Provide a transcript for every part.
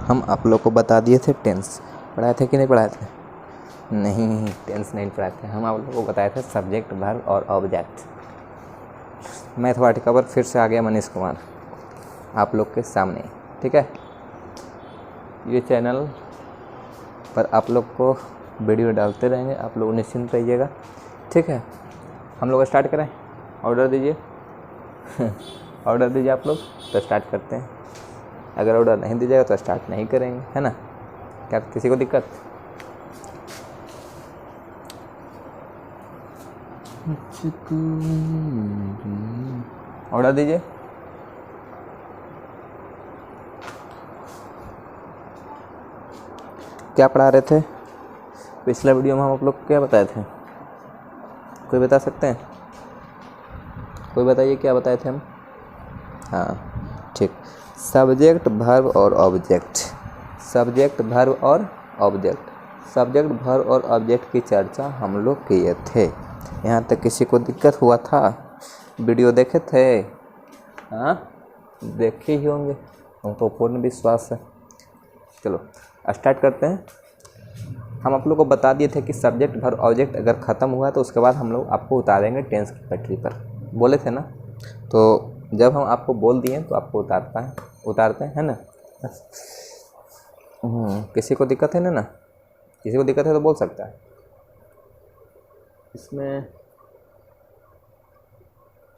हम आप लोग को बता दिए थे टेंस। पढ़ाए थे कि नहीं पढ़ाए थे? नहीं, टेंस नहीं पढ़ाए थे। हम आप लोग को बताए थे सब्जेक्ट, वर्ब और ऑब्जेक्ट। मैथमेटिका पर फिर से आ गया मनीष कुमार आप लोग के सामने। ठीक है, ये चैनल पर आप लोग को वीडियो डालते रहेंगे, आप लोग निश्चिंत रहिएगा। ठीक है, हम लोग स्टार्ट करें? ऑर्डर दीजिए ऑर्डर दीजिए आप लोग, तो स्टार्ट करते हैं। अगर ऑर्डर नहीं दीजिएगा तो स्टार्ट नहीं करेंगे, है ना? क्या किसी को दिक्कत? ऑर्डर दीजिए। क्या पढ़ा रहे थे पिछले वीडियो में? हम आप लोग को क्या बताए थे? कोई बता सकते हैं? कोई बताइए क्या बताए थे हम? हाँ ठीक, सब्जेक्ट, वर्ब और ऑब्जेक्ट। सब्जेक्ट, वर्ब और ऑब्जेक्ट। सब्जेक्ट, वर्ब और ऑब्जेक्ट की चर्चा हम लोग किए थे। यहाँ तक किसी को दिक्कत हुआ था? वीडियो देखे थे? हाँ, देखे ही होंगे, हमको पूर्ण विश्वास है। चलो स्टार्ट करते हैं। हम आप लोग को बता दिए थे कि सब्जेक्ट, वर्ब, ऑब्जेक्ट अगर ख़त्म हुआ तो उसके बाद हम लोग आपको उतारेंगे टेंस की पटरी पर। बोले थे ना? तो जब हम आपको बोल दिए तो आपको उतारते हैं, है ना? किसी को दिक्कत है ना? किसी को दिक्कत है तो बोल सकता है इसमें।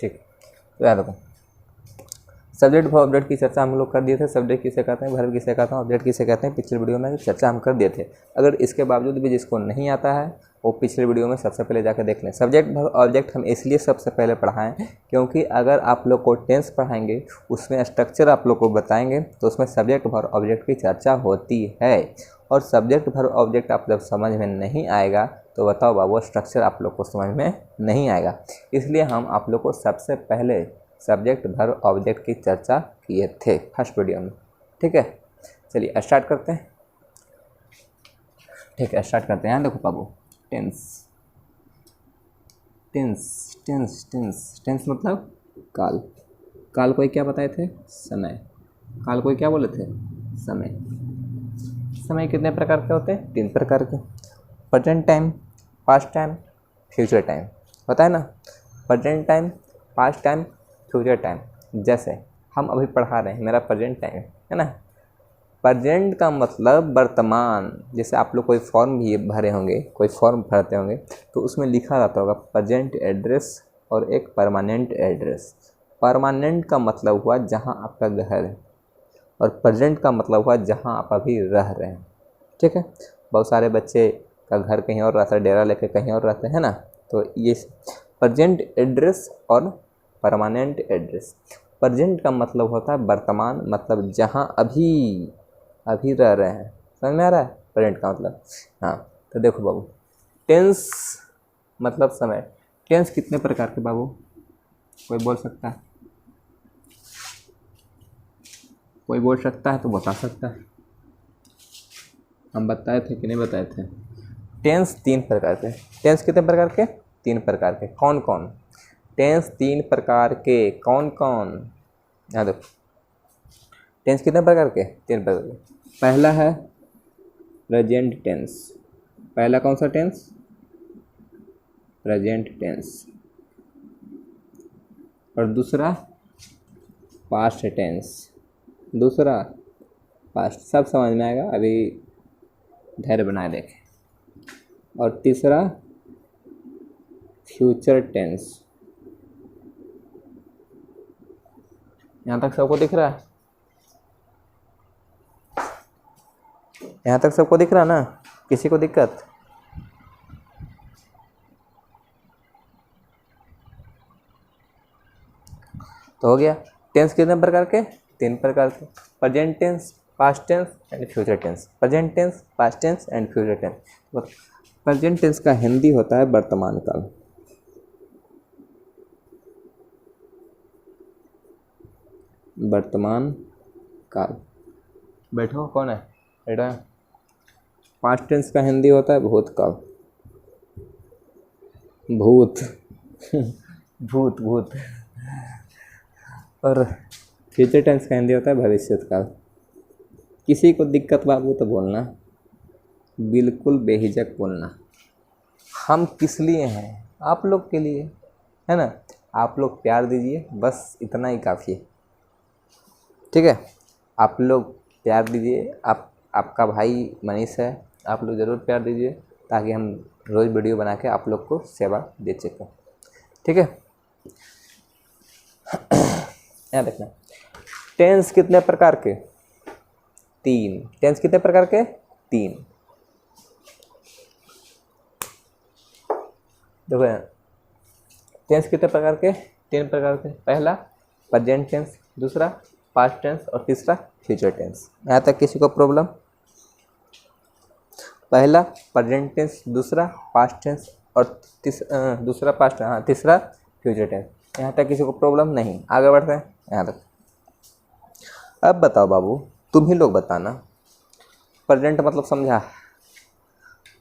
ठीक, तो याद रखो, सब्जेक्ट, वर्ब, ऑब्जेक्ट की चर्चा हम लोग कर दिए थे। सब्जेक्ट किसे कहते हैं, वर्ब किसे कहते हैं, ऑब्जेक्ट किसे कहते हैं, पिछले वीडियो में चर्चा हम कर दिए थे। अगर इसके बावजूद भी जिसको नहीं आता है वो पिछले वीडियो में सबसे पहले जाकर देख लें। सब्जेक्ट, वर्ब, ऑब्जेक्ट हम इसलिए सबसे पहले पढ़ाएं क्योंकि अगर आप लोग को टेंस पढ़ाएंगे, उसमें स्ट्रक्चर आप लोग को बताएंगे तो उसमें सब्जेक्ट, वर्ब, ऑब्जेक्ट की चर्चा होती है। और सब्जेक्ट, वर्ब, ऑब्जेक्ट आप जब समझ में नहीं आएगा तो बताओ बाबू, स्ट्रक्चर आप लोग को समझ में नहीं आएगा। इसलिए हम आप लोग को सबसे पहले सब्जेक्ट, वर्ब, ऑब्जेक्ट की चर्चा किए थे फर्स्ट वीडियो में। ठीक है, चलिए स्टार्ट करते हैं। ठीक है, स्टार्ट करते हैं। देखो बाबू, tense. Tense tense tense tense मतलब काल। काल को क्या बताए थे? समय। काल को क्या बोले थे? समय। समय कितने प्रकार के होते हैं? 3 प्रकार के। Present time, past time, future time. होता है ना? Present time, past time, future time. जैसे हम अभी पढ़ा रहे हैं, मेरा प्रेजेंट टाइम है ना? प्रेजेंट का मतलब वर्तमान। जैसे आप लोग कोई फॉर्म भी भरे होंगे, कोई फॉर्म भरते होंगे तो उसमें लिखा रहता होगा प्रेजेंट एड्रेस और एक परमानेंट एड्रेस। परमानेंट का मतलब हुआ जहाँ आपका घर है और प्रेजेंट का मतलब हुआ जहाँ आप अभी रह रहे हैं। ठीक है, बहुत सारे बच्चे का घर कहीं और रहता है, डेरा लेके कहीं और रहते हैं ना, तो ये प्रेजेंट एड्रेस और परमानेंट एड्रेस। प्रेजेंट का मतलब होता है वर्तमान, मतलब जहाँ अभी रह रहे हैं। समझ में आ रहा है प्रेजेंट का मतलब? हाँ, तो देखो बाबू, टेंस मतलब समय। टेंस कितने प्रकार के बाबू? कोई बोल सकता है? कोई बोल सकता है तो बता सकता है। हम बताए थे कि नहीं बताए थे? टेंस 3 प्रकार के। टेंस कितने प्रकार के? 3 प्रकार के। कौन कौन? टेंस 3 प्रकार के कौन कौन? यहाँ देखो, टेंस कितने प्रकार के? 3 प्रकार के। पहला है प्रेजेंट टेंस। पहला कौन सा टेंस? Present tense. और दूसरा पास्ट टेंस। दूसरा पास्ट। सब समझ में आएगा, अभी धैर्य बनाए देखें। और तीसरा फ्यूचर टेंस। यहाँ तक सबको दिख रहा है? यहाँ तक सबको दिख रहा ना? किसी को दिक्कत? तो हो गया। टेंस कितने प्रकार के? 3 प्रकार के। Present tense, past tense and future tense. Present tense, past tense and future tense. Present tense का हिंदी होता है वर्तमान काल। वर्तमान काल। बैठो, कौन है? बैठो। पास्ट टेंस का हिंदी होता है भूतकाल। भूत भूत भूत। और फ्यूचर टेंस का हिंदी होता है भविष्यत काल। किसी को दिक्कत बाबू तो बोलना, बिल्कुल बेहिचक बोलना। हम किस लिए हैं? आप लोग के लिए, है ना। आप लोग प्यार दीजिए, बस इतना ही काफ़ी है, ठीक है। आप लोग प्यार दीजिए। आपका भाई मनीष है, आप लोग ज़रूर प्यार दीजिए ताकि हम रोज़ वीडियो बना के आप लोग को सेवा दे सकें, ठीक है। यहाँ देखना, टेंस कितने प्रकार के? 3। टेंस कितने प्रकार के? 3। देखो टेंस कितने प्रकार के? 3 प्रकार के। पहला प्रेजेंट टेंस, दूसरा पास्ट टेंस और तीसरा फ्यूचर टेंस। यहाँ तक किसी को प्रॉब्लम? पहला प्रेजेंट टेंस, दूसरा पास्ट टेंस और तीसरा फ्यूचर टेंस। यहाँ तक किसी को प्रॉब्लम नहीं? आगे बढ़ते हैं यहाँ तक। अब बताओ बाबू, तुम ही लोग बताना, प्रेजेंट मतलब समझा?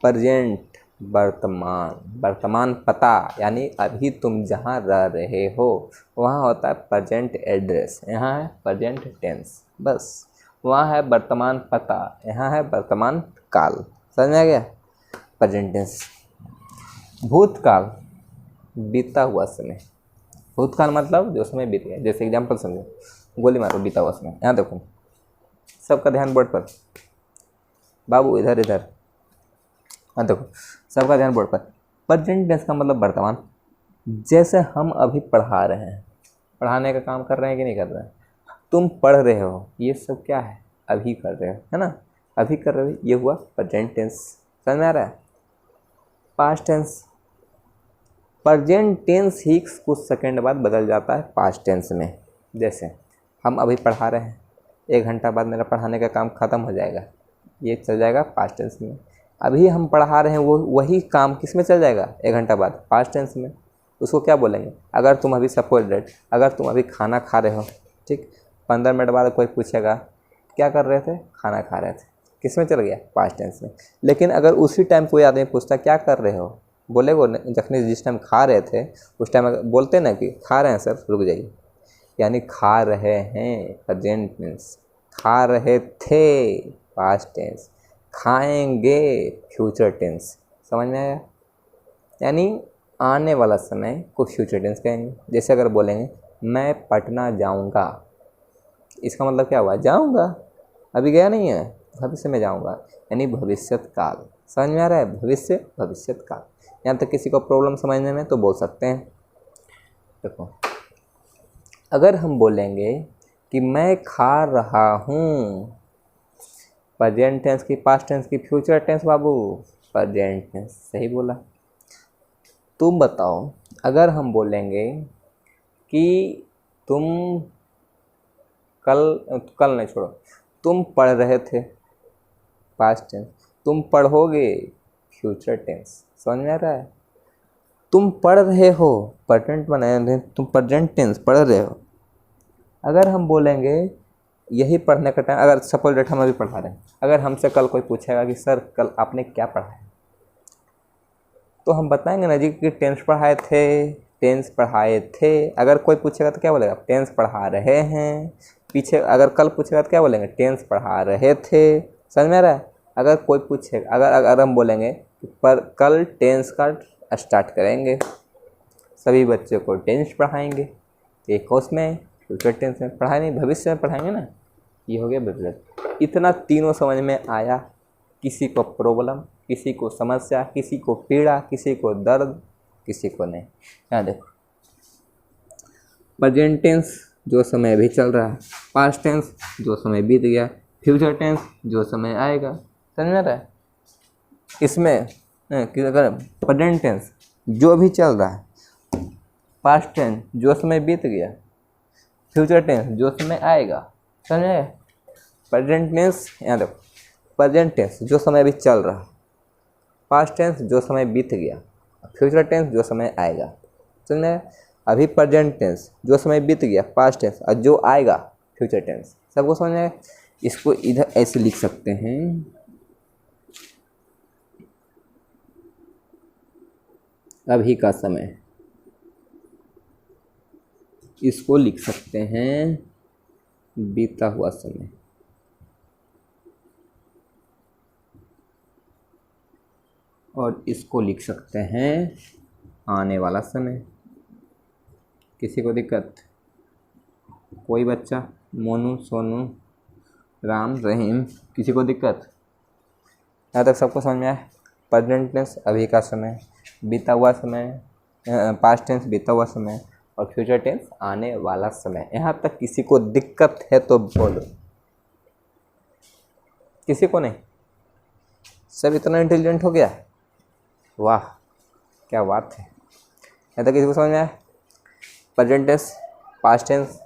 प्रेजेंट वर्तमान, वर्तमान पता, यानी अभी तुम जहाँ रह रहे हो वहाँ होता है प्रेजेंट एड्रेस, यहाँ है प्रेजेंट टेंस, बस। वहाँ है वर्तमान पता, यहाँ है वर्तमान काल। समझ में आ गया? Present tense. भूतकाल, बीता हुआ समय। भूतकाल मतलब जो समय बीत गया। जैसे एग्जाम्पल समझो, गोली मारो, बीता हुआ समय। यहाँ देखो, सबका ध्यान बोर्ड पर। बाबू इधर इधर, हाँ देखो, सबका ध्यान बोर्ड पर। प्रेजेंट टेंस का मतलब वर्तमान। जैसे हम अभी पढ़ा रहे हैं, पढ़ाने का काम कर रहे हैं कि नहीं कर रहे हैं? तुम पढ़ रहे हो, ये सब क्या है? अभी कर रहे हो, है ना। अभी कर रहे हो, ये हुआ प्रेजेंट टेंस। समझ में आ रहा है? पास्ट टेंस, प्रेजेंट टेंस ही कुछ सेकंड बाद बदल जाता है पास्ट टेंस में। जैसे हम अभी पढ़ा रहे हैं, 1 घंटा बाद मेरा पढ़ाने का काम ख़त्म हो जाएगा, ये चल जाएगा पास्ट टेंस में। अभी हम पढ़ा रहे हैं, वो वही काम किस में चल जाएगा? 1 घंटा बाद पास्ट टेंस में। उसको क्या बोलेंगे? अगर तुम अभी सपोज दैट, अगर तुम अभी खाना खा रहे हो, ठीक, 15 मिनट बाद कोई पूछेगा क्या कर रहे थे? खाना खा रहे थे। किस में चल गया? पास्ट टेंस में। लेकिन अगर उसी टाइम कोई आदमी पूछता क्या कर रहे हो, बोलेगो जखने जिस टाइम खा रहे थे उस टाइम बोलते ना कि खा रहे हैं सर, रुक जाइए, यानी खा रहे हैं प्रेजेंट टेंस, खा रहे थे पास्ट टेंस, खाएंगे फ्यूचर टेंस। समझ में आया? यानी आने वाला समय को फ्यूचर टेंस कहेंगे। जैसे अगर बोलेंगे मैं पटना जाऊंगा, इसका मतलब क्या हुआ? जाऊंगा, अभी गया नहीं है, भविष्य में जाऊंगा, यानी भविष्यत काल। समझ में आ रहा है? भविष्य, भविष्यत काल। यहाँ तक किसी को प्रॉब्लम समझने में तो बोल सकते हैं। देखो, अगर हम बोलेंगे कि मैं खा रहा हूँ, प्रेजेंट टेंस की, पास्ट टेंस की, फ्यूचर टेंस बाबू? Present tense. सही बोला। तुम बताओ, अगर हम बोलेंगे कि तुम कल नहीं, छोड़ो, तुम पढ़ रहे थे, पास्ट टेंस, तुम पढ़ोगे, फ्यूचर टेंस। समझ में आ रहा है? तुम पढ़ रहे हो, प्रेजेंट बनाए, तुम प्रेजेंट टेंस पढ़ रहे हो। अगर हम बोलेंगे यही पढ़ने का टाइम, अगर सपोज डेट हम अभी पढ़ा रहे हैं, अगर हमसे कल कोई पूछेगा कि सर कल आपने क्या पढ़ा है, तो हम बताएंगे ना जी कि टेंस पढ़ाए थे, टेंस पढ़ाए थे। अगर कोई पूछेगा तो क्या बोलेगा? टेंस पढ़ा रहे हैं। पीछे अगर कल पूछेगा तो क्या बोलेंगे? टेंस पढ़ा रहे थे। समझ में आ रहा है? अगर कोई पूछेगा, अगर हम बोलेंगे पर कल टेंस का स्टार्ट करेंगे, सभी बच्चों को टेंस पढ़ाएंगे, एक कोर्स में फ्यूचर टेंस में पढ़ाए, नहीं भविष्य में पढ़ाएंगे ना। ये हो गया बिजनेस। इतना तीनों समझ में आया? किसी को प्रॉब्लम, किसी को समस्या, किसी को पीड़ा, किसी को दर्द, किसी को नहीं? यहाँ देखो, प्रेजेंट टेंस जो समय अभी चल रहा है, पास्ट टेंस जो समय बीत गया, फ्यूचर टेंस जो समय आएगा। समझ में आ रहा है? इसमें अगर प्रेजेंट टेंस जो अभी चल रहा है, पास्ट टेंस जो समय बीत गया, फ्यूचर टेंस जो समय आएगा। समझ में आया? प्रेजेंट टेंस, यहाँ देखो, प्रेजेंट टेंस जो समय अभी चल रहा है, पास्ट टेंस जो समय बीत गया, फ्यूचर टेंस जो समय आएगा। समझ में आया? अभी प्रेजेंट टेंस जो समय बीत गया, पास्ट टेंस, और जो आएगा फ्यूचर टेंस। सबको समझ में आया? इसको इधर ऐसे लिख सकते हैं, अभी का समय, इसको लिख सकते हैं बीता हुआ समय। और इसको लिख सकते हैं आने वाला समय। किसी को दिक्कत? कोई बच्चा? मोनू, सोनू, राम, रहीम, किसी को दिक्कत? यहाँ तक सबको समझ में आया? प्रेजेंट टेंस अभी का समय, बीता हुआ समय, पास्ट टेंस बीता हुआ समय, और फ्यूचर टेंस आने वाला समय। यहाँ तक किसी को दिक्कत है तो बोलो। किसी को नहीं? सब इतना इंटेलिजेंट हो गया? वाह, क्या बात है। यहाँ तक किसी को समझ में आया? Present tense, past tense,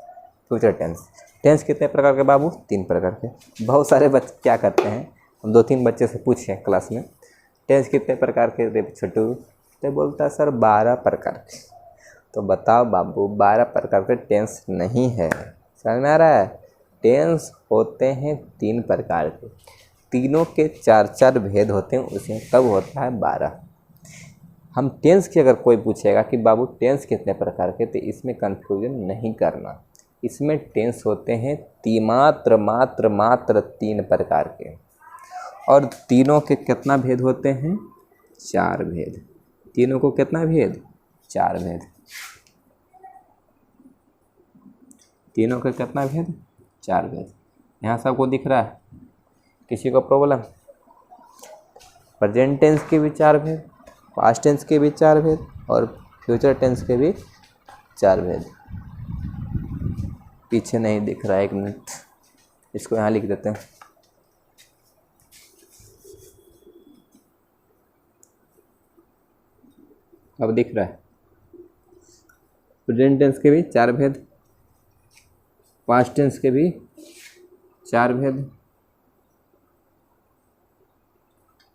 future tense. Tense कितने प्रकार के बाबू? 3 प्रकार के। बहुत सारे बच्चे क्या करते हैं, हम 2-3 बच्चे से पूछे क्लास में, टेंस कितने प्रकार के रे छोटू? तो बोलता है सर 12 प्रकार के। तो बताओ बाबू, 12 प्रकार के टेंस नहीं है। समझ में आ रहा है? टेंस होते हैं 3 प्रकार के, तीनों के 4-4 भेद होते हैं, उसमें तब होता है 12। हम टेंस की अगर कोई पूछेगा कि बाबू टेंस कितने प्रकार के, तो इसमें कन्फ्यूजन नहीं करना। इसमें टेंस होते हैं मात्र 3 प्रकार के, और तीनों के कितना भेद होते हैं? 4 भेद। तीनों को कितना भेद? 4 भेद। तीनों के कितना भेद? 4 भेद। यहाँ सबको दिख रहा है? किसी को प्रॉब्लम? प्रेजेंट टेंस के भी 4 भेद, पास्ट टेंस के भी 4 भेद, और फ्यूचर टेंस के भी 4 भेद। पीछे नहीं दिख रहा है, 1 मिनट, इसको यहाँ लिख देते हैं। अब दिख रहा है? प्रेजेंट टेंस के भी 4 भेद, पास्ट टेंस के भी 4 भेद,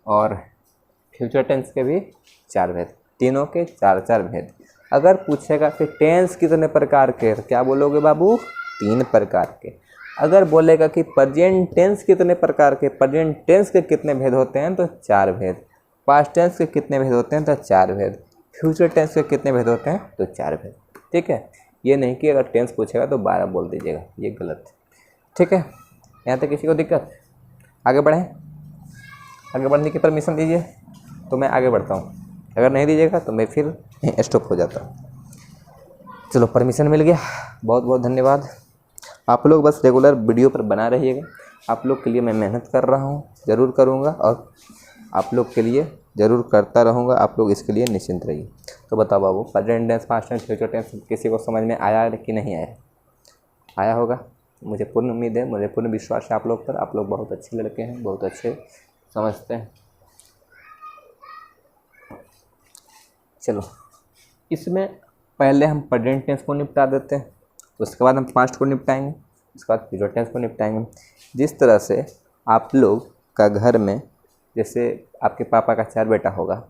और फ्यूचर टेंस के भी 4 भेद। तीनों के 4-4 भेद। अगर पूछेगा कि टेंस कितने प्रकार के, क्या बोलोगे बाबू? 3 प्रकार के। अगर बोलेगा कि प्रेजेंट टेंस कितने प्रकार के, प्रेजेंट टेंस के कितने भेद होते हैं, तो 4 भेद। पास्ट टेंस के कितने भेद होते हैं, तो 4 भेद। फ्यूचर टेंस के कितने भेद होते हैं, तो 4 भेद। ठीक है? ये नहीं कि अगर टेंस पूछेगा तो 12 बोल दीजिएगा, ये गलत है। ठीक है? यहाँ तक किसी को दिक्कत? आगे बढ़ें? आगे बढ़ने की परमिशन दीजिए तो मैं आगे बढ़ता हूँ, अगर नहीं दीजिएगा तो मैं फिर स्टॉप हो जाता हूँ। चलो, परमिशन मिल गया, बहुत बहुत धन्यवाद। आप लोग बस रेगुलर वीडियो पर बना रहिएगा। आप लोग के लिए मैं मेहनत कर रहा हूँ, ज़रूर करूँगा, और आप लोग के लिए ज़रूर करता रहूँगा। आप लोग इसके लिए निश्चिंत रहिए। तो बताओ बाबू, present tense, past tense, future tense किसी को समझ में आया कि नहीं आया? आया होगा, मुझे पूर्ण उम्मीद है, मुझे पूर्ण विश्वास है आप लोग पर। आप लोग बहुत अच्छे लड़के हैं, बहुत अच्छे समझते हैं। चलो, इसमें पहले हम प्रेजेंट टेंस को निपटा देते हैं, उसके बाद हम पास्ट को निपटाएंगे, उसके बाद फ्यूचर टेंस को निपटाएंगे। जिस तरह से आप लोग का घर में, जैसे आपके पापा का 4 बेटा होगा,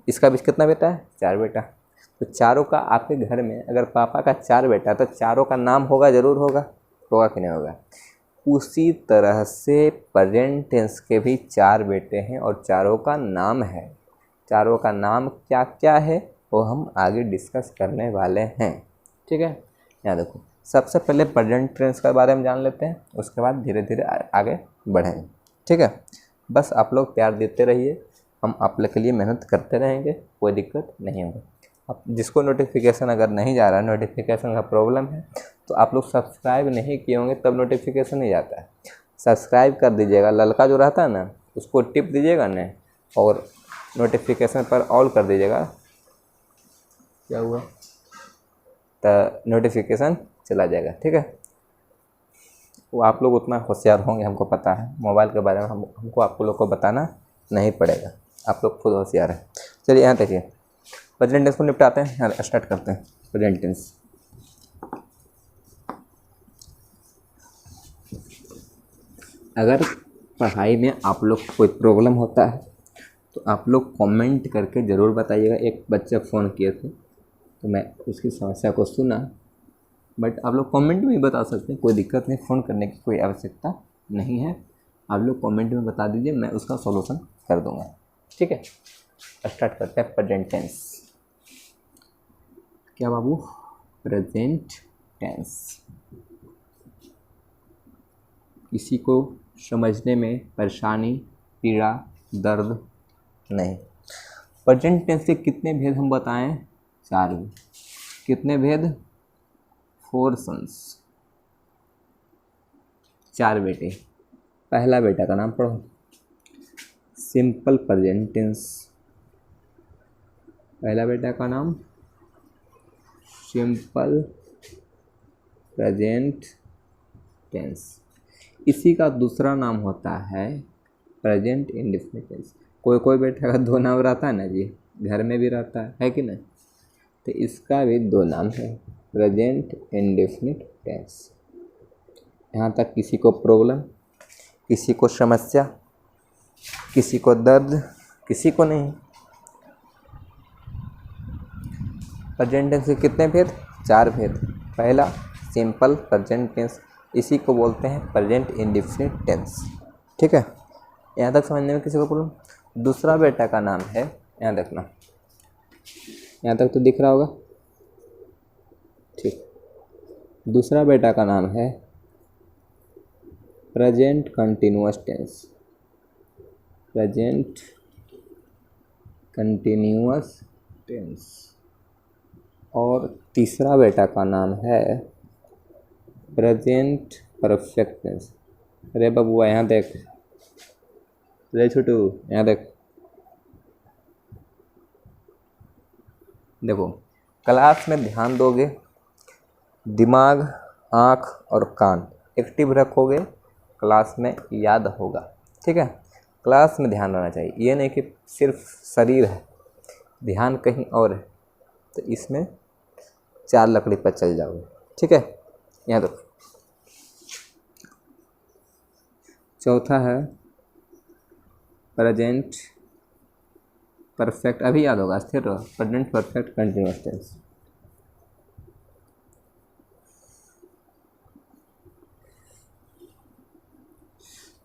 इसका भी कितना बेटा है? 4 बेटा। तो चारों का आपके घर में अगर पापा का 4 बेटा, तो चारों का नाम होगा, ज़रूर होगा, होगा कि नहीं होगा? उसी तरह से प्रेजेंट टेंस के भी 4 बेटे हैं और चारों का नाम है। चारों का नाम क्या क्या है वो हम आगे डिस्कस करने वाले हैं। ठीक है? यहाँ देखो, सबसे पहले प्रेजेंट टेंस के बारे में जान लेते हैं, उसके बाद धीरे धीरे आगे बढ़ेंगे। ठीक है? बस आप लोग प्यार देते रहिए, हम आप लोग के लिए मेहनत करते रहेंगे, कोई दिक्कत नहीं होगी। अब जिसको नोटिफिकेशन अगर नहीं जा रहा है, नोटिफिकेशन का प्रॉब्लम है, तो आप लोग सब्सक्राइब नहीं किए होंगे तब नोटिफिकेशन नहीं जाता है। सब्सक्राइब कर दीजिएगा, ललका जो रहता है ना, उसको टिप दीजिएगा ना, और नोटिफिकेशन पर ऑल कर दीजिएगा। क्या हुआ? तो नोटिफिकेशन चला जाएगा। ठीक है? वो आप लोग उतना होशियार होंगे, हमको पता है, मोबाइल के बारे में हमको आप लोग को बताना नहीं पड़ेगा, आप लोग खुद होशियार हैं। चलिए, यहाँ देखिए, प्रेजेंट टेंस को निपटाते हैं। यहाँ स्टार्ट करते हैं प्रेजेंट टेंस। अगर पढ़ाई में आप लोग कोई प्रॉब्लम होता है तो आप लोग कमेंट करके ज़रूर बताइएगा। एक बच्चे फ़ोन किए थे तो मैं उसकी समस्या को सुना, बट आप लोग कमेंट में ही बता सकते हैं, कोई दिक्कत नहीं, फ़ोन करने की कोई आवश्यकता नहीं है। आप लोग कमेंट में बता दीजिए, मैं उसका सॉल्यूशन कर दूंगा। ठीक है? स्टार्ट करते हैं प्रेजेंट टेंस। क्या बाबू? Present tense. किसी को समझने में परेशानी, पीड़ा, दर्द नहीं। प्रेजेंट टेंस के कितने भेद हम बताएं? 4 भेद। कितने भेद? 4 सन्स, 4 बेटे। पहला बेटा का नाम पढ़ो, सिंपल प्रेजेंट टेंस। पहला बेटा का नाम सिंपल प्रेजेंट टेंस। इसी का दूसरा नाम होता है प्रेजेंट इंडेफिनिट टेंस। कोई कोई बेटा का 2 नाम रहता है ना जी, घर में भी रहता है कि नहीं? तो इसका भी 2 नाम है, प्रेजेंट इंडेफिनिट टेंस। यहाँ तक किसी को प्रॉब्लम, किसी को समस्या, किसी को दर्द, किसी को नहीं? प्रेजेंट टेंस के कितने भेद? 4 भेद। पहला सिंपल प्रेजेंट टेंस, इसी को बोलते हैं प्रेजेंट इंडेफिनिट टेंस। ठीक है, यहाँ तक समझने में किसी को प्रॉब्लम? दूसरा बेटा का नाम है, यहाँ देखना, यहाँ तक तो दिख रहा होगा। ठीक, दूसरा बेटा का नाम है present continuous tense. Present continuous tense. और तीसरा बेटा का नाम है प्रेजेंट परफेक्ट टेंस। अरे बबुआ यहाँ देख, अरे छोटू यहाँ देख। देखो, क्लास में ध्यान दोगे, दिमाग, आँख और कान एक्टिव रखोगे, क्लास में याद होगा। ठीक है, क्लास में ध्यान रहना चाहिए, ये नहीं कि सिर्फ शरीर है, ध्यान कहीं और है, तो इसमें 4 लकड़ी पर चल जाओगे। ठीक है, यहाँ देखो, चौथा है प्रेजेंट परफेक्ट, अभी याद होगा, स्थिर रहो, प्रेजेंट परफेक्ट कंटिन्यूअस टेंस।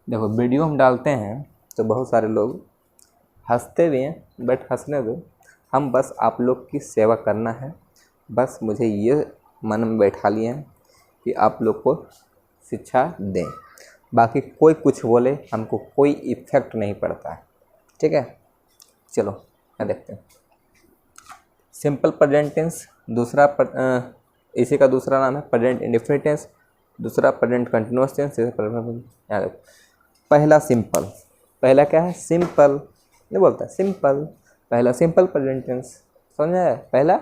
देखो, वीडियो हम डालते हैं तो बहुत सारे लोग हंसते भी हैं, बट हंसने दो, हम बस आप लोग की सेवा करना है। बस मुझे ये मन में बैठा लिए हैं कि आप लोग को शिक्षा दें, बाकी कोई कुछ बोले हमको कोई इफेक्ट नहीं पड़ता है। ठीक है, चलो यहाँ देखते हैं। सिंपल प्रेजेंट टेंस, दूसरा इसी का दूसरा नाम है प्रेजेंट इंडेफिनिट टेंस, दूसरा प्रेजेंट कंटिन्यूअस टेंस। यहाँ देखो, पहला सिंपल, पहला क्या है? सिंपल, नहीं बोलता सिंपल, पहला सिंपल प्रेजेंट टेंस, समझा है? पहला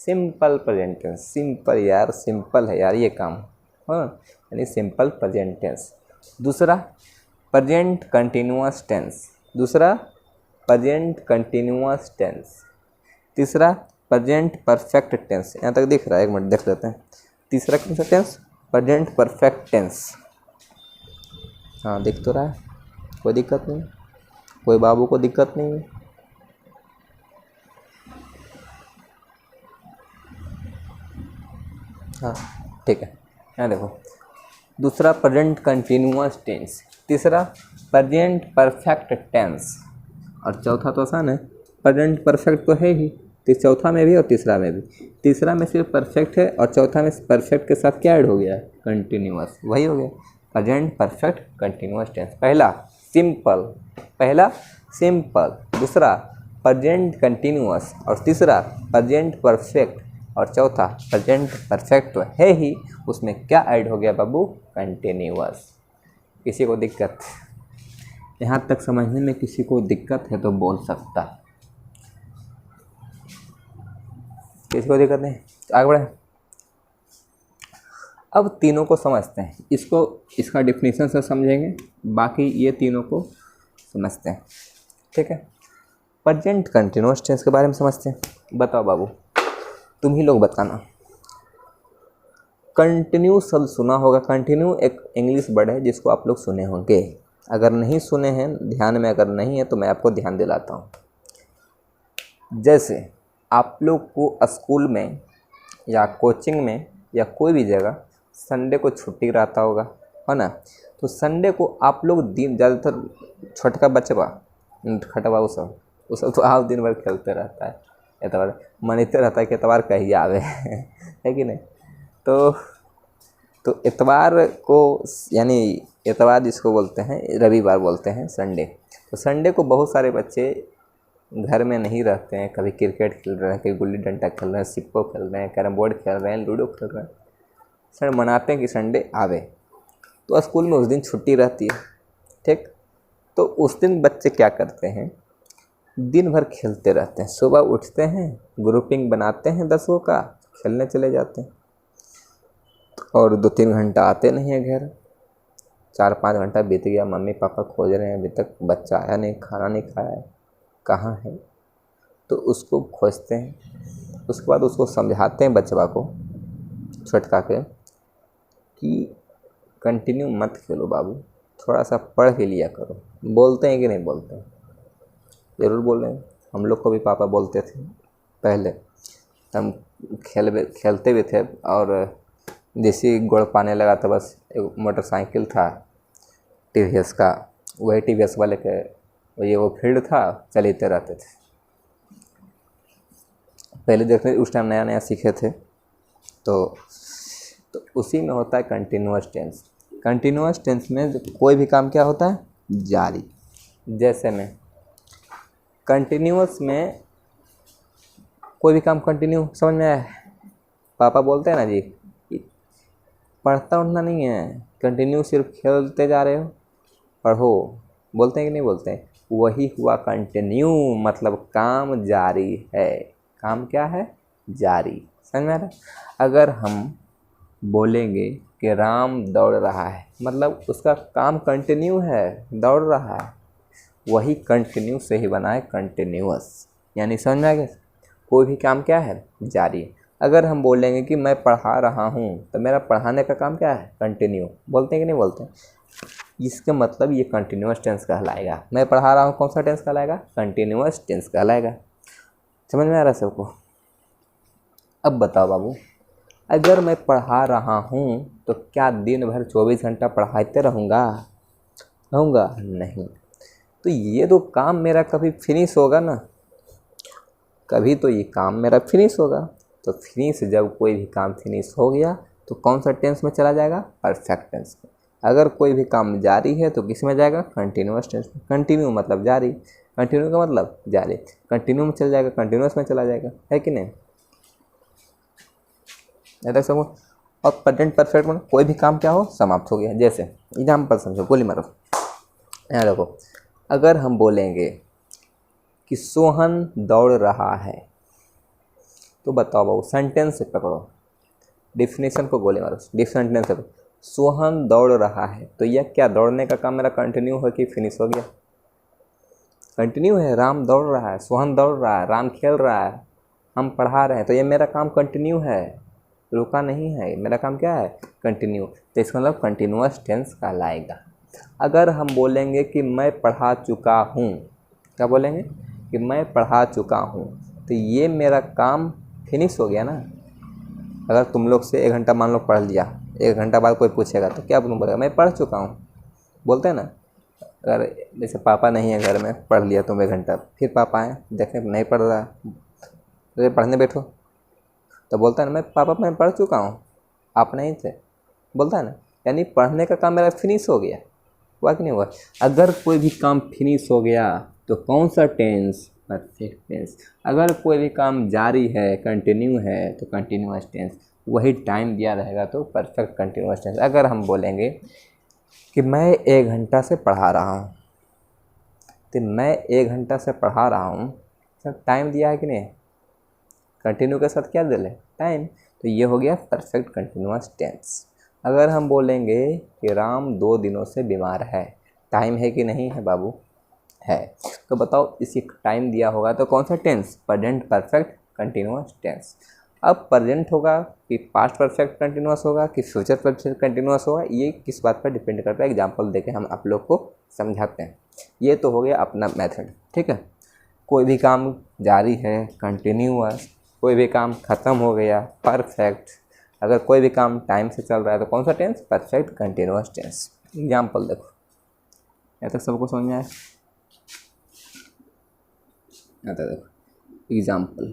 सिंपल प्रेजेंट टेंस, सिंपल यार, सिंपल है यार ये काम, हाँ, यानी सिंपल प्रेजेंट टेंस। दूसरा प्रेजेंट कंटिन्यूअस टेंस, दूसरा प्रेजेंट कंटिन्यूअस टेंस। तीसरा प्रेजेंट परफेक्ट टेंस, यहाँ तक दिख रहा है? एक मिनट देख लेते हैं। तीसरा कौन सा टेंस? Present perfect tense. हाँ, दिख तो रहा है, कोई दिक्कत नहीं, कोई बाबू को दिक्कत नहीं है। हाँ ठीक है, यहाँ देखो, दूसरा प्रेजेंट कंटिन्यूअस टेंस, तीसरा प्रेजेंट परफेक्ट टेंस, और चौथा तो आसान है, प्रेजेंट परफेक्ट तो है ही, तो चौथा में भी और तीसरा में भी। तीसरा में सिर्फ परफेक्ट है और चौथा में परफेक्ट के साथ क्या ऐड हो गया है? कंटिन्यूअस, वही हो गया प्रेजेंट परफेक्ट कंटिन्यूअस टेंस। पहला सिंपल, पहला सिंपल, दूसरा प्रेजेंट कंटिन्यूअस, और तीसरा प्रेजेंट परफेक्ट, और चौथा प्रेजेंट परफेक्ट तो है ही, उसमें क्या ऐड हो गया बाबू? कंटिन्यूअस। किसी को दिक्कत? यहाँ तक समझने में किसी को दिक्कत है तो बोल सकता, किसी को दिक्कत नहीं? आगे बढ़े। अब तीनों को समझते हैं, इसको इसका डिफिनीशन से समझेंगे, बाकी ये तीनों को समझते हैं। ठीक है, प्रेजेंट कंटिन्यूअस टेंस के बारे में समझते हैं। बताओ बाबू, तुम ही लोग बताना। कंटिन्यू शब्द सुना होगा, कंटिन्यू एक इंग्लिश वर्ड है जिसको आप लोग सुने होंगे, अगर नहीं सुने हैं, ध्यान में अगर नहीं है तो मैं आपको ध्यान दिलाता हूँ। जैसे आप लोग को स्कूल में या कोचिंग में या कोई भी जगह संडे को छुट्टी रहता होगा, है ना? तो संडे को आप लोग दिन, ज़्यादातर छोटका बच्चा बा खटवा वो सब तो आप दिन भर खेलते रहता है, एतवार मनते रहता है कि एतवार कहीं आवे है कि नहीं? तो एतवार को, यानी एतवार जिसको बोलते हैं, रविवार बोलते हैं संडे, तो संडे को बहुत सारे बच्चे घर में नहीं रहते हैं, कभी क्रिकेट खेल रहे हैं, कभी गुल्ली डंडा खेल रहे हैं, सिप्पो खेल रहे हैं, कैरम बोर्ड खेल रहे हैं, लूडो खेल रहे हैं, सर मनाते हैं कि संडे आवे। तो स्कूल में उस दिन छुट्टी रहती है, ठीक। तो उस दिन बच्चे क्या करते हैं, दिन भर खेलते रहते हैं। सुबह उठते हैं, ग्रुपिंग बनाते हैं 10 का, खेलने चले जाते हैं और 2-3 घंटा आते नहीं हैं घर। 4-5 घंटा बीत गया, मम्मी पापा खोज रहे हैं, अभी तक बच्चा आया नहीं, खाना नहीं खाया है, कहाँ है। तो उसको खोजते हैं, उसके बाद उसको समझाते हैं बचवा को, छोटका के, कि कंटिन्यू मत खेलो बाबू, थोड़ा सा पढ़ के लिया करो। बोलते हैं कि नहीं बोलते हैं? ज़रूर बोल रहे हैं। हम लोग को भी पापा बोलते थे पहले, हम खेलते भी थे, और जैसे ही गुड़ पाने लगा तो बस एक मोटरसाइकिल था टीवीएस का, वही टीवीएस वाले के ये वो फील्ड था, चलते रहते थे। पहले देखने उस टाइम नया नया सीखे थे, तो उसी में होता है कंटिन्यूअस टेंस। कंटिन्यूअस टेंस में कोई भी काम क्या होता है, जारी। जैसे में कंटिन्यूअस में कोई भी काम कंटिन्यू, समझ में आया? पापा बोलते हैं ना जी, पढ़ता उठना नहीं है, कंटिन्यू सिर्फ खेलते जा रहे हो, पढ़ो। बोलते हैं कि नहीं बोलते हैं? वही हुआ कंटिन्यू, मतलब काम जारी है। काम क्या है, जारी। समझ में आ रहा है? अगर हम बोलेंगे कि राम दौड़ रहा है, मतलब उसका काम कंटिन्यू है, दौड़ रहा है, वही कंटिन्यू से ही बना है कंटिन्यूअस। यानी समझ में आ गया, कोई भी काम क्या है, जारी है। अगर हम बोलेंगे कि मैं पढ़ा रहा हूँ, तो मेरा पढ़ाने का काम क्या है, कंटिन्यू। बोलते हैं कि नहीं बोलते हैं? इसका मतलब ये कंटिन्यूअस टेंस कहलाएगा। मैं पढ़ा रहा हूँ, कौन सा टेंस कहलाएगा, कंटिन्यूअस टेंस कहलाएगा। समझ में आ रहा है सबको? अब बताओ बाबू, अगर मैं पढ़ा रहा हूँ तो क्या दिन भर 24 घंटा पढ़ाते रहूँगा? नहीं। तो ये तो काम मेरा कभी फिनिश होगा ना, कभी तो ये काम मेरा फिनिश होगा। तो फिनिश, जब कोई भी काम फिनिश हो गया तो कौन सा टेंस में चला जाएगा, परफेक्ट टेंस में। अगर कोई भी काम जारी है तो किस में जाएगा, कंटिन्यूअस टेंस में। कंटिन्यू मतलब जारी, कंटिन्यू का मतलब जारी, कंटिन्यू में चल जाएगा, कंटिन्यूअस में चला जाएगा, है कि नहीं? ऐसा समझो। और प्रेजेंट परफेक्ट में कोई भी काम क्या हो, समाप्त हो गया। जैसे एग्जाम्पल समझो, गोली मारो। यहाँ देखो, अगर हम बोलेंगे कि सोहन दौड़ रहा है, तो बताओ बाबू, सेंटेंस से पकड़ो, डिफिनेशन को गोली मारो, सेंटेंस से। सोहन दौड़ रहा है, तो यह क्या, दौड़ने का काम मेरा कंटिन्यू हो कि फिनिश हो गया? कंटिन्यू है। राम दौड़ रहा है, सोहन दौड़ रहा है, राम खेल रहा है, हम पढ़ा रहे हैं, तो ये मेरा काम कंटिन्यू है, रुका नहीं है। मेरा काम क्या है, कंटिन्यू। तो इसका मतलब कंटिन्यूअस टेंस कहलाएगा। अगर हम बोलेंगे कि मैं पढ़ा चुका हूँ, क्या बोलेंगे, कि मैं पढ़ा चुका हूँ, तो ये मेरा काम फिनिश हो गया ना। अगर तुम लोग से 1 घंटा मान लो पढ़ लिया, 1 घंटा बाद कोई पूछेगा तो क्या तुम बोलेगा, मैं पढ़ चुका हूँ, बोलते हैं ना। अगर जैसे पापा नहीं है घर में, पढ़ लिया तुम 1 घंटा, फिर पापा आए देखें नहीं पढ़ रहा, तो पढ़ने बैठो, तो बोलता है ना, मैं पापा मैं पढ़ चुका हूँ, आप नहीं थे, बोलता है ना। यानी पढ़ने का काम मेरा फिनिश हो गया, हुआ कि नहीं हुआ? अगर कोई भी काम फिनिश हो गया तो कौन सा टेंस, परफेक्ट टेंस। अगर कोई भी काम जारी है, कंटिन्यू है, तो कंटिन्यूअस टेंस। वही टाइम दिया रहेगा तो परफेक्ट कंटिन्यूअस टेंस। अगर हम बोलेंगे कि मैं 1 घंटा से पढ़ा रहा हूँ, तो मैं 1 घंटा से पढ़ा रहा हूँ, सर टाइम दिया है कि नहीं, कंटिन्यू के साथ क्या दे ले, टाइम। तो ये हो गया परफेक्ट कंटिन्यूअस टेंस। अगर हम बोलेंगे कि राम 2 दिनों से बीमार है, टाइम है कि नहीं है बाबू, है। तो बताओ, इसी टाइम दिया होगा तो कौन सा tense, present perfect continuous tense. अब प्रेजेंट होगा कि पास्ट परफेक्ट कंटिन्यूअस होगा कि फ्यूचर परफेक्ट कंटिन्यूअस होगा, ये किस बात पर डिपेंड करता है। एग्जाम्पल देके हम आप लोग को समझाते हैं। ये तो हो गया अपना मेथड, ठीक है। कोई भी काम जारी है, कंटिन्यूअस। कोई भी काम ख़त्म हो गया, परफेक्ट। अगर कोई भी काम टाइम से चल रहा है तो कौन सा tense, perfect continuous tense. Example देखो, यहाँ तक सबको समझ में आया? यहाँ तक देखो एग्जाम्पल।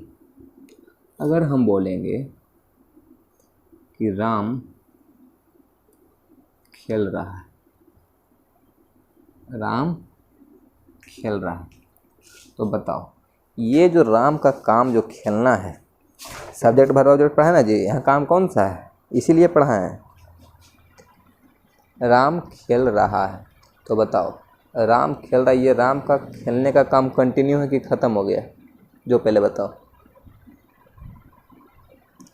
अगर हम बोलेंगे कि राम खेल रहा है, राम खेल रहा है, तो बताओ ये जो राम का काम जो खेलना है, सब्जेक्ट वर्ब ऑब्जेक्ट पढ़ा है ना जी, यहाँ काम कौन सा है, इसीलिए पढ़ा है। राम खेल रहा है, तो बताओ राम खेल रहा है, ये राम का खेलने का काम कंटिन्यू है कि ख़त्म हो गया, जो पहले बताओ।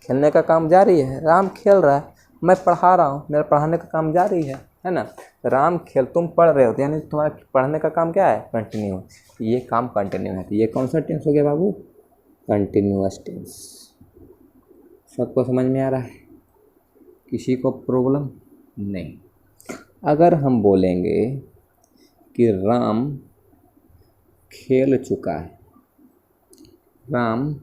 खेलने का काम जारी है, राम खेल रहा है, मैं पढ़ा रहा हूँ, मेरा पढ़ाने का काम जारी है ना। राम खेल, तुम पढ़ रहे हो यानी तुम्हारा पढ़ने का काम क्या है, कंटिन्यू। ये काम कंटिन्यू है, तो ये कौन सा टेंस हो गया बाबू, कंटिन्यूअस टेंस। सबको समझ में आ रहा है, किसी को प्रॉब्लम नहीं। अगर हम बोलेंगे कि राम खेल चुका है, राम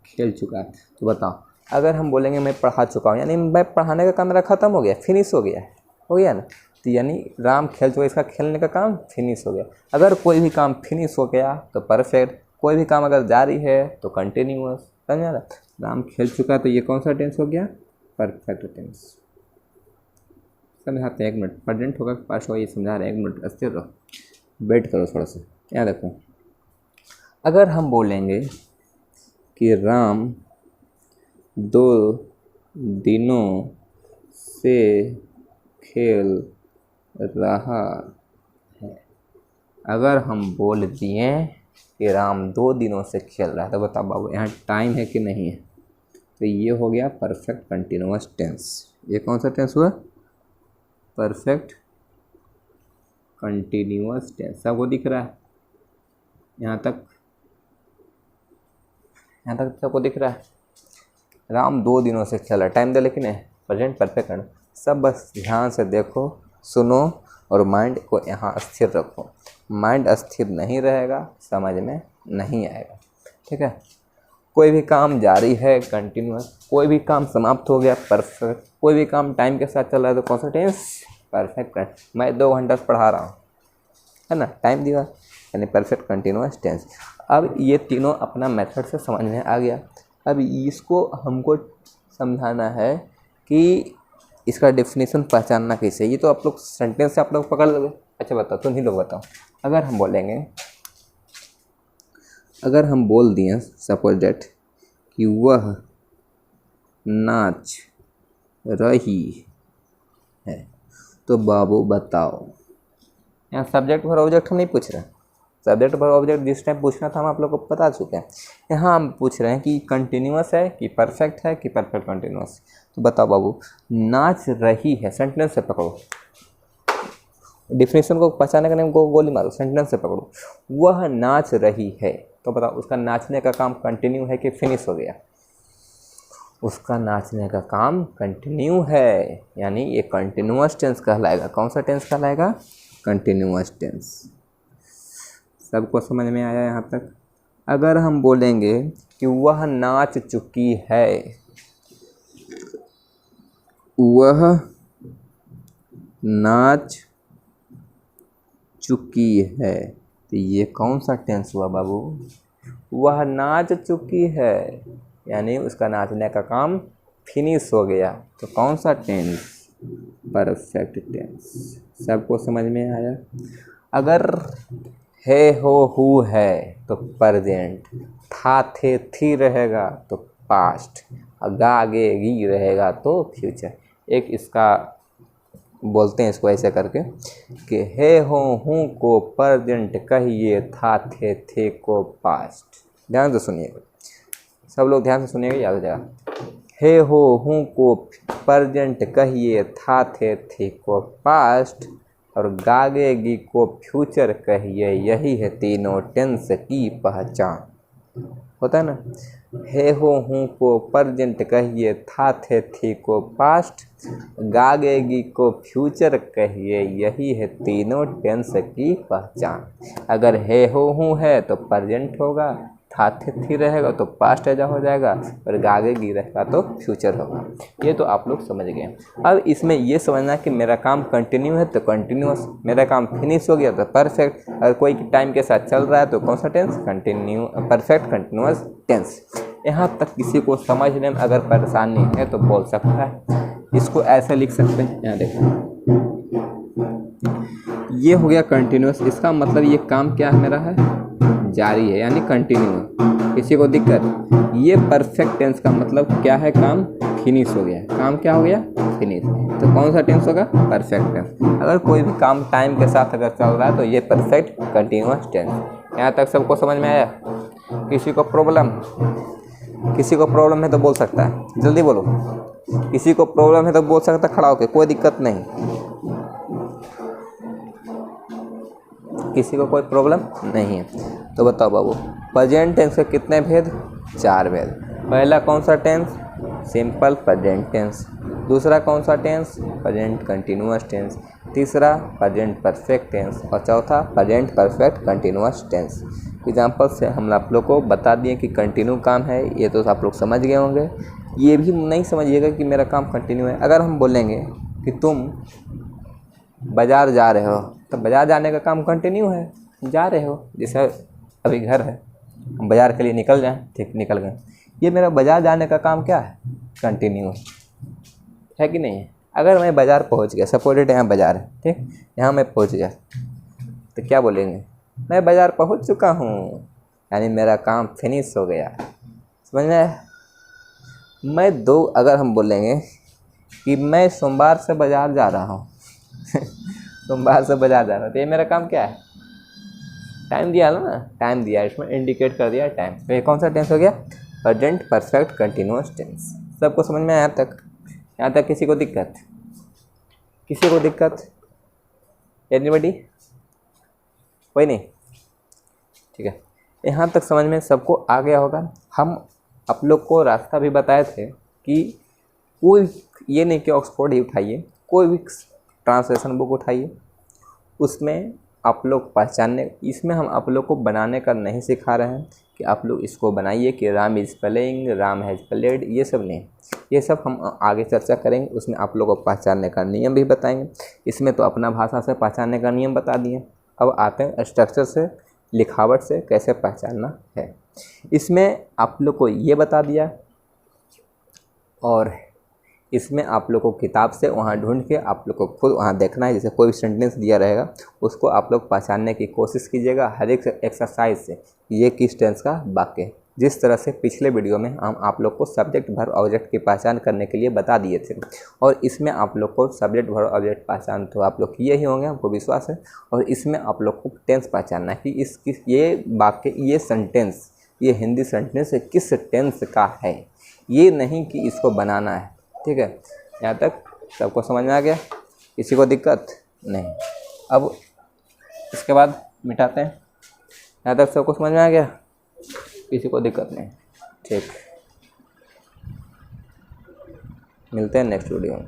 खेल चुका है, तो बताओ अगर हम बोलेंगे मैं पढ़ा चुका हूँ, यानी मैं पढ़ाने का काम मेरा ख़त्म हो गया, फिनिश हो गया ना, तो यानी राम खेल चुका, इसका खेलने का काम फिनिश हो गया। अगर कोई भी काम फिनिश हो गया तो परफेक्ट, कोई भी काम अगर जारी है तो कंटिन्यूअस, समझ आ रहा। राम खेल चुका तो ये कौन सा टेंस हो गया, परफेक्ट टेंस। समझाते हैं, 1 मिनट, प्रेजेंट होगा पास होगा, ये समझा रहे हैं, 1 मिनट अस्थिर रहो, वेट करो थोड़ा सा। क्या देखो, अगर हम बोलेंगे कि राम 2 दिनों से खेल रहा है, अगर हम बोल दिए कि राम 2 दिनों से खेल रहा है, तो बताओ बाबू यहाँ टाइम है कि नहीं है, तो ये हो गया परफेक्ट कंटिन्यूअस टेंस। ये कौन सा टेंस हुआ, परफेक्ट कंटिन्यूअस टेंस। सबको दिख रहा है यहाँ तक सबको दिख रहा है। राम 2 दिनों से खेल रहा है, टाइम दे लेकिन है प्रेजेंट परफेक्ट करना। सब बस ध्यान से देखो, सुनो और माइंड को यहाँ स्थिर रखो। माइंड स्थिर नहीं रहेगा, समझ में नहीं आएगा, ठीक है। कोई भी काम जारी है कंटिन्यूअस, कोई भी काम समाप्त हो गया परफेक्ट, कोई भी काम टाइम के साथ चल रहा है तो कौन सा टेंस, परफेक्ट। मैं 2 घंटा से पढ़ा रहा हूँ, है ना, टाइम दिया, यानी परफेक्ट कंटिन्यूअस टेंस। अब ये तीनों अपना मेथड से समझ में आ गया। अब इसको हमको समझाना है कि इसका डेफिनेशन पहचानना कैसे। ये तो आप लोग सेंटेंस से आप लोग पकड़ लोगे। अच्छा बताओ, तुम ही लोग बताओ, अगर हम बोलेंगे, अगर हम बोल दिए सपोज डेट कि वह नाच रही है, तो बाबू बताओ, यहाँ सब्जेक्ट और ऑब्जेक्ट हम नहीं पूछ रहे। सब्जेक्ट और ऑब्जेक्ट जिस टाइम पूछना था हम आप लोग को बता चुके हैं। यहाँ हम पूछ रहे हैं कि कंटिन्यूअस है कि परफेक्ट है कि परफेक्ट कंटिन्यूअस। तो बताओ बाबू, नाच रही है, सेंटेंस से पकड़ो, डिफिनेशन को पहचाने का नहीं गोली मारो, सेंटेंस से पकड़ो। वह नाच रही है, तो बताओ उसका नाचने का काम कंटिन्यू है कि फिनिश हो गया। उसका नाचने का काम कंटिन्यू है, यानी ये कंटिन्यूअस टेंस कहलाएगा। कौन सा टेंस कहलाएगा, कंटिन्यूअस टेंस। सबको समझ में आया यहाँ तक। अगर हम बोलेंगे कि वह नाच चुकी है, वह नाच चुकी है, तो ये कौन सा टेंस हुआ बाबू, वह नाच चुकी है, यानी उसका नाचने का काम फिनिश हो गया। तो कौन सा टेंस, परफेक्ट टेंस। सबको समझ में आया। अगर है हो हु है तो प्रेजेंट, था थे थी रहेगा तो पास्ट, गा गे गी रहेगा तो फ्यूचर। एक इसका बोलते हैं इसको ऐसे करके कि है हो हूँ को प्रेजेंट कहिए, था थे को पास्ट। ध्यान से सुनिएगा, सब लोग ध्यान से सुनिएगा, याद हो जाएगा। है हो हूँ को प्रेजेंट कहिए, था थे को पास्ट, और गागेगी को फ्यूचर कहिए, यही है तीनों टेंस की पहचान। होता है ना, है हो हूँ को प्रेजेंट कहिए, था थे को पास्ट, गागेगी को फ्यूचर कहिए, यही है तीनों टेंस की पहचान। अगर है हो हूँ है तो प्रेजेंट होगा, था थे रहेगा तो पास्ट एजा हो जाएगा, और गागेगी रहेगा तो फ्यूचर होगा। ये तो आप लोग समझ गए। अब इसमें ये समझना कि मेरा काम कंटिन्यू है तो कंटिन्यूअस, मेरा काम फिनिश हो गया तो परफेक्ट, अगर कोई टाइम के साथ चल रहा है तो कौन सा tense, continue, perfect continuous tense. यहाँ तक किसी को समझने में अगर परेशानी है तो बोल सकता है। इसको ऐसे लिख सकते हैं, यहाँ देखो, ये हो गया कंटिन्यूअस। इसका मतलब ये काम क्या है मेरा है, जारी है यानी कंटिन्यू है। किसी को दिक्कत? ये परफेक्ट टेंस का मतलब क्या है? काम फिनिश हो गया। काम क्या हो गया? फिनिश। तो कौन सा टेंस होगा? Perfect tense. अगर कोई भी काम टाइम के साथ अगर चल रहा है तो ये परफेक्ट कंटिन्यूअस टेंस। यहाँ तक सबको समझ में आया? किसी को प्रॉब्लम? किसी को प्रॉब्लम है तो बोल सकता है, जल्दी बोलो। किसी को प्रॉब्लम है तो बोल सकता है खड़ा होकर, कोई दिक्कत नहीं। किसी को कोई प्रॉब्लम नहीं है तो बताओ बाबू, प्रेजेंट टेंस के कितने भेद? 4 भेद। पहला कौन सा टेंस? Simple present tense. दूसरा कौन सा टेंस? Present continuous tense. तीसरा प्रेजेंट परफेक्ट टेंस और चौथा present perfect continuous tense. Example से हम आप लोग को बता दिए कि कंटिन्यू काम है, ये तो आप लोग समझ गए होंगे। ये भी नहीं समझिएगा कि मेरा काम कंटिन्यू है। अगर हम बोलेंगे कि तुम बाज़ार जा रहे हो तो बाज़ार जाने का काम कंटिन्यू है, जा रहे हो। जैसे अभी घर है, हम बाज़ार के लिए निकल जाएं, ठीक, निकल गए। ये मेरा बाज़ार जाने का काम क्या है? कंटिन्यू है कि नहीं है? अगर मैं बाज़ार पहुंच गया, सपोर्टेड यहाँ बाज़ार है, ठीक, यहाँ मैं पहुंच गया तो क्या बोलेंगे? मैं बाज़ार पहुंच चुका हूँ, यानी मेरा काम फिनिश हो गया। समझ में आया? अगर हम बोलेंगे कि मैं सोमवार से बाज़ार जा रहा हूँ सोमवार से बाज़ार जा रहा हूँ, तो ये मेरा काम क्या है? टाइम दिया ना, टाइम दिया, इसमें इंडिकेट कर दिया टाइम। तो ये कौन सा टेंस हो गया? Present perfect continuous tense. सबको समझ में आया तक? यहाँ तक किसी को दिक्कत? किसी को दिक्कत? एनीबॉडी? कोई नहीं? ठीक है, यहाँ तक समझ में सबको आ गया होगा। हम आप लोग को रास्ता भी बताए थे कि कोई ये नहीं कि ऑक्सफोर्ड ही उठाइए, कोई भी ट्रांसलेशन बुक उठाइए, उसमें आप लोग पहचानने, इसमें हम आप लोग को बनाने का नहीं सिखा रहे हैं कि आप लोग इसको बनाइए कि Ram is playing, Ram has played, ये सब नहीं। ये सब हम आगे चर्चा करेंगे, उसमें आप लोगों को पहचानने का नियम भी बताएंगे। इसमें तो अपना भाषा से पहचानने का नियम बता दिए। अब आते हैं स्ट्रक्चर से, लिखावट से कैसे पहचानना है। इसमें आप लोग को ये बता दिया और इसमें आप लोग को किताब से वहाँ ढूंढ के आप लोग को खुद वहाँ देखना है। जैसे कोई भी सेंटेंस दिया रहेगा उसको आप लोग पहचानने की कोशिश कीजिएगा हर एक एक्सरसाइज से, ये किस टेंस का वाक्य है। जिस तरह से पिछले वीडियो में हम आप लोग को सब्जेक्ट वर्ब ऑब्जेक्ट की पहचान करने के लिए बता दिए थे, और इसमें आप लोग को सब्जेक्ट वर्ब ऑब्जेक्ट पहचान तो आप लोग किए ही होंगे, हमको विश्वास है। और इसमें आप लोग को टेंस पहचानना है कि ये वाक्य, ये सेंटेंस, ये हिंदी सेंटेंस किस टेंस का है, ये नहीं कि इसको बनाना है। ठीक है, यहाँ तक सबको समझ में आ गया? किसी को दिक्कत नहीं? अब इसके बाद मिटाते हैं। यहाँ तक सबको समझ में आ गया? किसी को दिक्कत नहीं? ठीक, मिलते हैं नेक्स्ट वीडियो में।